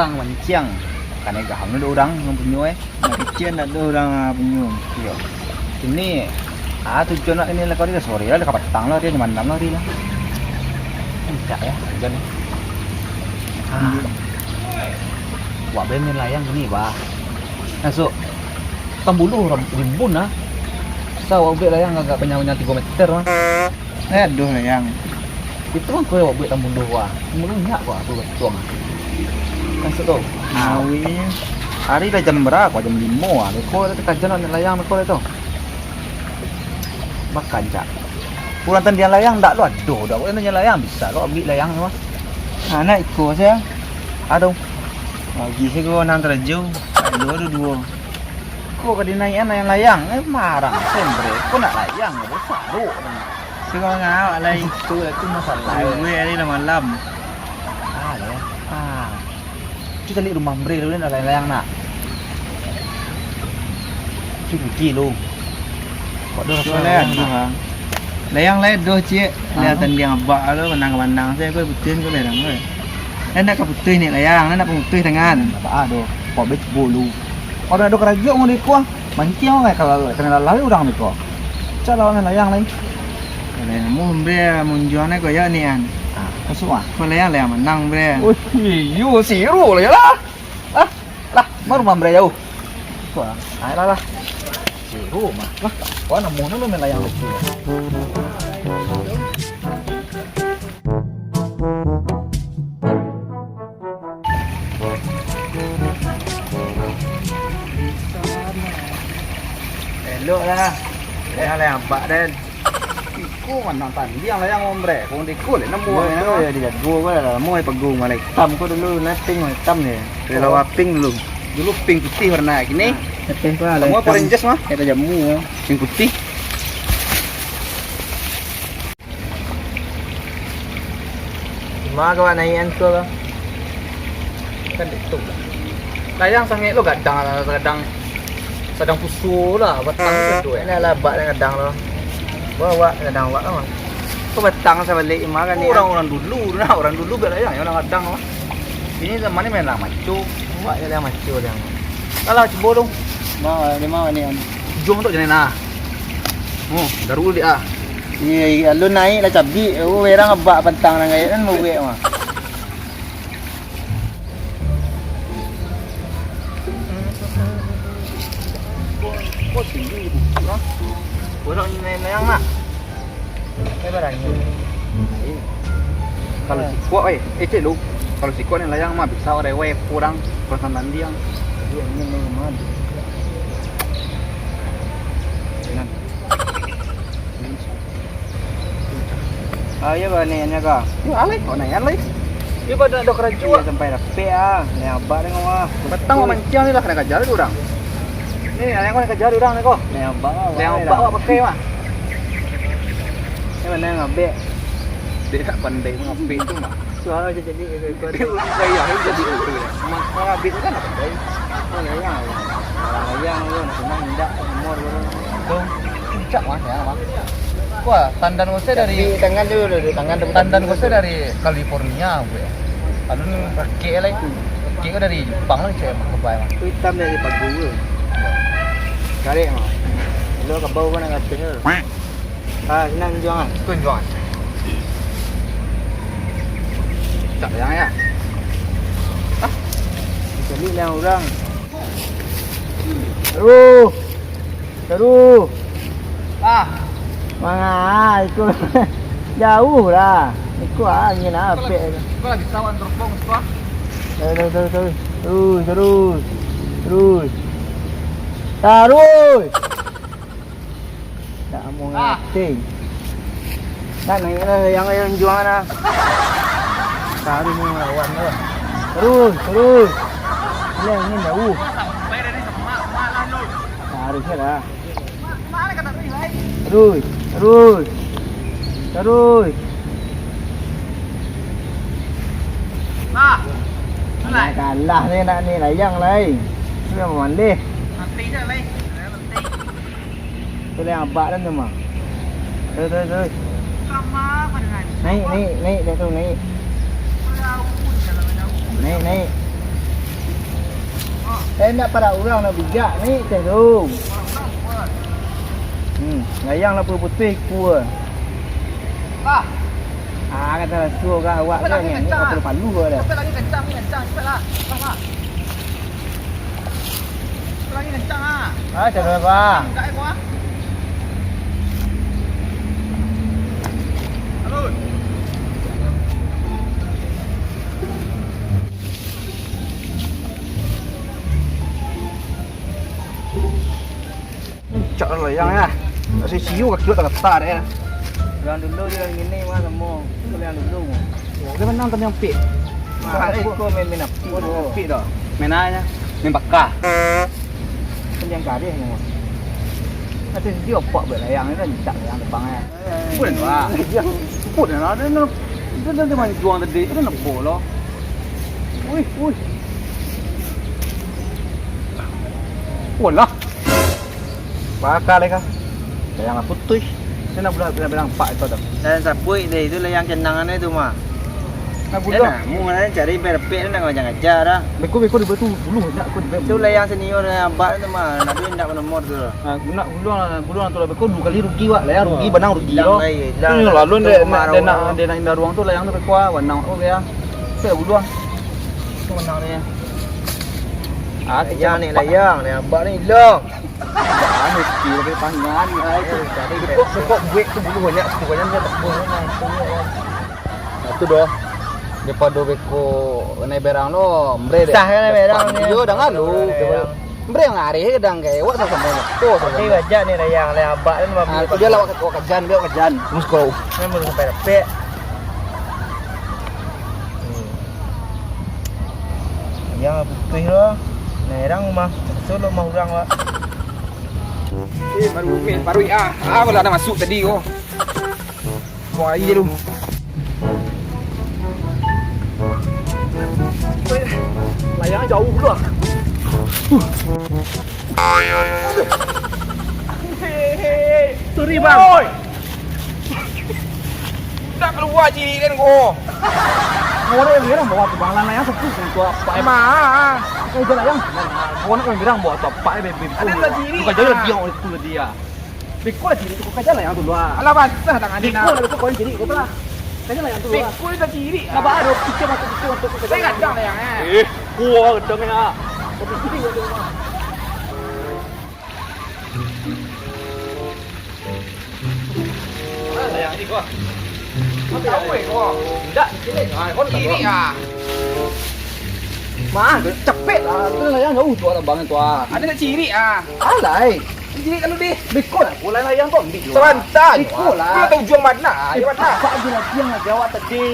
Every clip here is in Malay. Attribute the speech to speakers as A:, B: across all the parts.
A: petang mancing. Kan gaham ada orang yang punya
B: Nak kecil nak ada orang punya.
A: Iya. Ini tujuan nak ini lah kau dia sore lah dekat petang lah dia mandam lah dia lah. Encak ya tujuan ni. Wah ben layang gini bah. Masuk Tambuluh rimbun lah. Sao awak layang agak banyak-banyak 3 meter mah.
B: Aduh layang.
A: Itu kan kau awak buat tambuluh wah. Tambuluh nyak wah tu betul. Masuk tu.
B: Awi.
A: Hari dah jam berapa? Jam 5 ah. Kau dah kerja nak layang kau tu. Makan cak. Pulang tandian layang tak lu aduh dah kau tandian layang bisa lu ambil layang semua.
B: Nak ikut saya.
A: Aduh.
B: Bagi saya kau nang terjauh. Dua.
A: Kau kadi naik layang marah sembre. Kau nak layang kau saruk.
B: Saya kau ngawak lagi.
A: Itu masalah.
B: Gue hari dah malam.
A: Kita lihat rumah bre dulu nak layang nak. Cuci lu. Kok dah
B: Layang tu bang. Layang doh cik. Lihatan dia abak lu pandang saya kau putih kau layang kau. Nak ke putih ni layang, nak putih tangan.
A: Apa aduh, kok bet bolu. Orang ada kerja mau di kuah. Mancing orang kalau kena lalu orang ni kok. Cara orang layang lain.
B: Layang mu bre munjuan kau ya ni an.
A: Masuk ah.
B: Kau layang menang bre.
A: Oh, you siru lah. Lah, baru mambre jauh. Wah, ayolah lah. Siru mah. Lah, kau nak mau lu main layang lucu.
B: Elok lah. Layang abak dan.
A: Kau mana tandiang layang mambre. Kau di kul nak mau
B: Ya dia gua lah. Mau pegung balik. Tam kau dulu nating tam ni. Kalau pink dulu.
A: Dulu pink putih warna gini.
B: Pink apa lah.
A: Semua oranges mah.
B: Kita jamu.
A: Pink putih.
B: Mak kawan naikan tu lah.
A: Kan itu lah. Layang sangat lo kadang pusu lah batang tu
B: Ini lah bak dan kadang lo. Bawa kadang bak lah. Kau batang saya balik makan ni.
A: Orang dulu gak layang orang kadang mah. Ini zaman ni main lah macu.
B: Bak je lah macu dia.
A: Kalau coba dong.
B: Mau ni an.
A: Jom tu jangan nah. Oh, darul dia.
B: Iya, lu naik lah cabi. Werang abak pentang nang gaya kan mau we mah.
A: Kok tinggi bukan? Orang ni layang nak.
B: Barang ni.
A: Kalau si kuat cik lu. Kalau si kuat ni layang mah bisa rewe kurang pertahanan dia.
B: Dia ni memang. Ya ba ni nya ka.
A: Yo alai, kau nak alai. Dia pada ada kerja
B: Sampai rapi ah. Ni abak dengan wah.
A: Petang mancing ni lah kena kejar orang. Ni yang kau nak kejar orang ni kau.
B: Ni abak.
A: Yang bawa pakai mah.
B: Ni mana ngabek.
A: Dia tak pandai mengapit tu mah.
B: Suara je jadi kau.
A: Dia gaya dia jadi itu.
B: Mak ngabek tu kan apa dai. Oh layang. Layang tu nak senang indak umur tu.
A: Tu. Puncak mah ya mah. Wah, tandan gue dari
B: tangan dulu tangan
A: tandan gue dari California gue. Lalu ni pakai lagi. Pakai dari Jepang lah cewek mah kebai mah.
B: Hitam dari pagu tu. Cari mah. Lu ke bau mana ngatin tu. Senang juang ah.
A: Kun jual. Tak yang ya.
B: Jadi yang orang. Terus. Mana ikut jauh lah. Ikut angin apa?
A: Kau lagi sawan terbang sekolah.
B: Terus. Tak mau ngating. Nak naik lah yang jual lah. Taruh ni lawan lah. Terus. Ini jauh.
A: Sampai dari sama malah lu.
B: Harusnya lah.
A: Mana kata ni?
B: Terus.
A: Alai.
B: Kalah ni nak ni layang lain. Ni mau mandi.
A: Nanti je lai.
B: Tu yang abak dah tu mah. Terus.
A: Sama apa dengan?
B: Naik dah tu naik. Naik. Saya nak para orang nak bijak ni cenderung. Layang lah putih ku.
A: Lah.
B: Kata suruh kan awak kan ni apa perlu palu dah.
A: Cepat lagi kencang, cepatlah. Lah. Lagi kencang ah.
B: Cakap apa?
A: Enggak gua. Halo. Cak lah yang ya. Tak siu kaki tak ketar ya.
B: Yang dulu dia gini mah semua. Itu yang dulu.
A: Dia menang tapi yang pik.
B: Aku main api.
A: Pik dah. Main aja. Main bakar.
B: Yang kari semua. Ada dia opak berlayang ni kan cak layang terbang ya.
A: Put dah. Put dah. Dia main juang tadi. Dia nak bola. Ui. Put lah. Bakar lagi kah? Layang putus. Saya nak bilang pak itu dah.
B: Dan sapui deh itu layang cendangan itu mah.
A: Nak budak.
B: Mu mana cari berpek nak ngajar dah.
A: Beko di betul dulu nak aku di
B: Itu layang senior yang abad tu mah. Nak duit nak nomor tu.
A: Nak buluan tu lah beko 2 kali rugi wak. Layang rugi benang rugi lo.
B: Ini
A: lalu dia nak indah ruang tu layang tu beko benang okey ya. Saya buluan. Tu benang dia.
B: Layang ni layang abad ni long.
A: Anu skill ke pangan itu. Jadi beko buik tu bulu banyak sebenarnya dia tak boleh. Itu doh. Daripada beko naik berang lo, mbre deh.
B: Sah kan naik berang ni.
A: Yo dah ngalu. Mbre yang hari kedang ke, wak sama sama. Oh,
B: Ini wajah ni layang abad ni mah.
A: Aku dia lawak kajan, dia kajan. Mus kau.
B: Ni baru sampai repek. Yang putih lo. Nerang mah. Solo mah urang wak.
A: Baru boleh ada masuk tadi kau. Kau air dulu. Layang jauh pula. Sorry bang. Oi. Tak keluar ciri kan kau. Kau nak bilang bawa tu bang layang sepuh untuk apa? Emang. Kau jalan layang. Kau nak bilang bawa tu apa? Bebe. Ada ciri. Kau jalan dia orang itu dia. Beko lah ciri tu kau jalan layang tu luar. Alah basah tangan dia. Beko lah kau ciri kau pula. Kau jalan layang tu luar. Beko itu ciri. Apa ada pikir masuk untuk kau. Saya kadang layang gua gedeng ya. Kopi putih gua rumah. Layang ni kau. Kau tahu kau. Tidak, sini. Kau kiri Mah, cepet lah. Tu layang jauh tu abang tu Ada nak ciri Alai. Ciri kalau di. Beko lah. Kau layang tu ambil. Sebentar. Beko lah. Kau tahu jual mana? Di mana? Pak dia nak yang jawab tadi.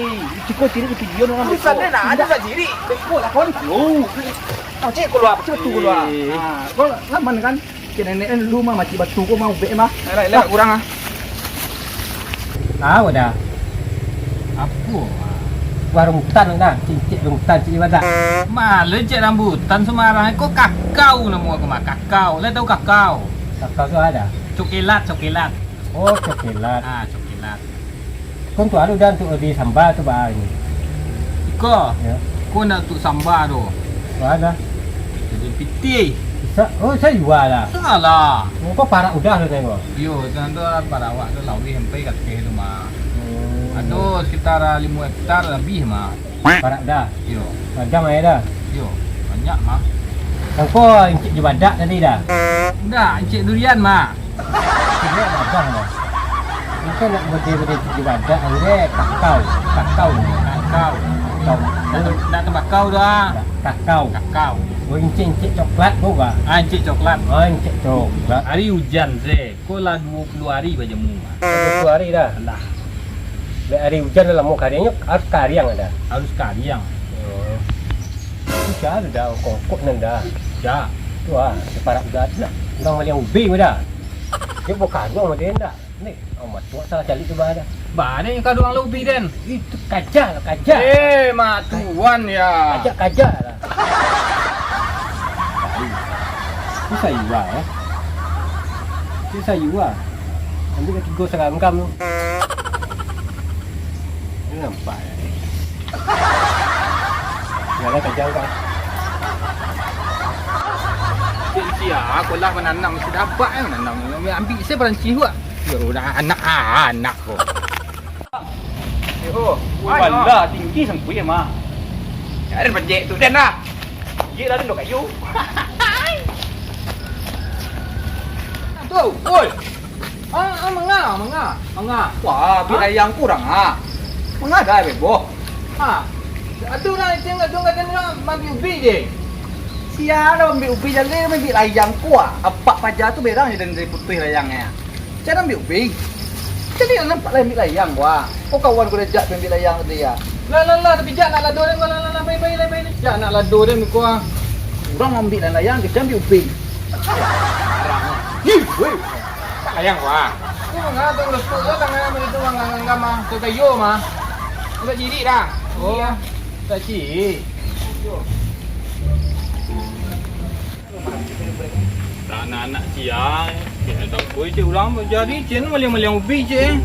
A: Cukup ciri itu video orang. Tulisan dia nak ada tak ciri. Beko lah kau ni. Cik keluar, cik betul keluar. Kau lama kan? Cik nenek lu mah macam batu kau mau bek mah. Lah kurang
B: Dah. Apa? Warung hutan dah. Cincik hutan cik ibadat.
C: Malah cik rambutan Semarang kau kakao nama aku mah kakao. Lah tahu kakao?
B: Kakao tu ada.
C: Cokelat.
B: Oh, cokelat.
C: Cokelat.
B: Kau tu ada dan tu di sambal tu bah ini.
C: Iko.
B: Ya.
C: Kau nak tu sambal tu.
B: Tu ada.
C: Jadi piti.
B: Oh, saya jual lah.
C: Salah.
B: Kau parak udah tu tengok.
C: Yo, kan tu para awak tu lawi sampai kat ke tu mah. Aduh, sekitar 5 hektar lebih mah.
B: Parak dah.
C: Yo.
B: Jam air dah.
C: Yo, banyak mah.
B: Kau encik jubadak tadi dah.
C: Dah, encik durian mah.
B: Dia dah dah. Kau nak berdiri jubadak angge kakao.
C: Kakao. Nak tembakau dah. Kakao.
B: Oh, encik coklat kau bah.
C: Encik coklat.
B: Oh, encik coklat.
C: Hari hujan je. Kau lah 20 hari baca mu.
B: 20 hari dah.
C: Alah,
B: Hari hujan dalam mau karyanya harus karyang ada.
C: harus kaliang.
B: Itu dah ada kongkok nanda.
C: Ya.
B: Tu separak udah ada. Orang maling ubi dah. Dia bukan orang dia dah. Ni, amat tu salah cari tu bah ada.
C: Ba ni kau doang lebih den.
B: Itu kajak lah, kajak.
A: mak tuan ya.
B: Kajak lah. Itu sayur Itu sayur Nanti kita tiga serangkam tu. Ini nampak ni. Jangan kajak kan.
C: aku lah menanam mesti dapat menanam. Ambil saya perancis buat. Ya udah anak kau.
A: Oh, bala tinggi sempui ya mah. Ada bejek tu dan lah. Gigi dah duduk kayu.
C: Tu, oi. Mengah.
A: Wah, bilayang kurang ah. Mengadai bebo.
C: Ha. Aduh nak tengok mandi ubi je.
A: Siapa ambil ubi jadi ambil layang kuah. Apa paja tu beda je dari putih layangnya. Cara ambil ubi. Jadi nampak ambil layang gua. Oh kawan gua dah ambil layang tadi ya.
C: Lah tapi jak nak lado dia kau lah baik. Jak nak lado dia kau.
A: Orang ambil layang kita ambil ubi.
C: Hi, weh. Tak layang gua. Kau mengapa tu lepas tu tangan ambil tu ngang mah. Tu kayu mah. Tak jadi dah. Oh. Tak ciri. Tak nak siang. Kita tak boleh je ulang jadi cien meliang ubi je.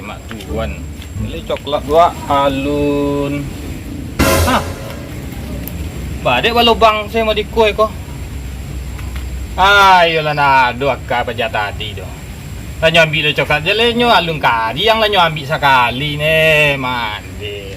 C: Mak tuan. Beli coklat dua alun. Ha. Badek balubang saya mau dikoi ko. Ayolah nak dua kali paja tadi tu. Tanya ambil coklat je lenyo alun kadi yang lenyo ambil sekali ne mandi.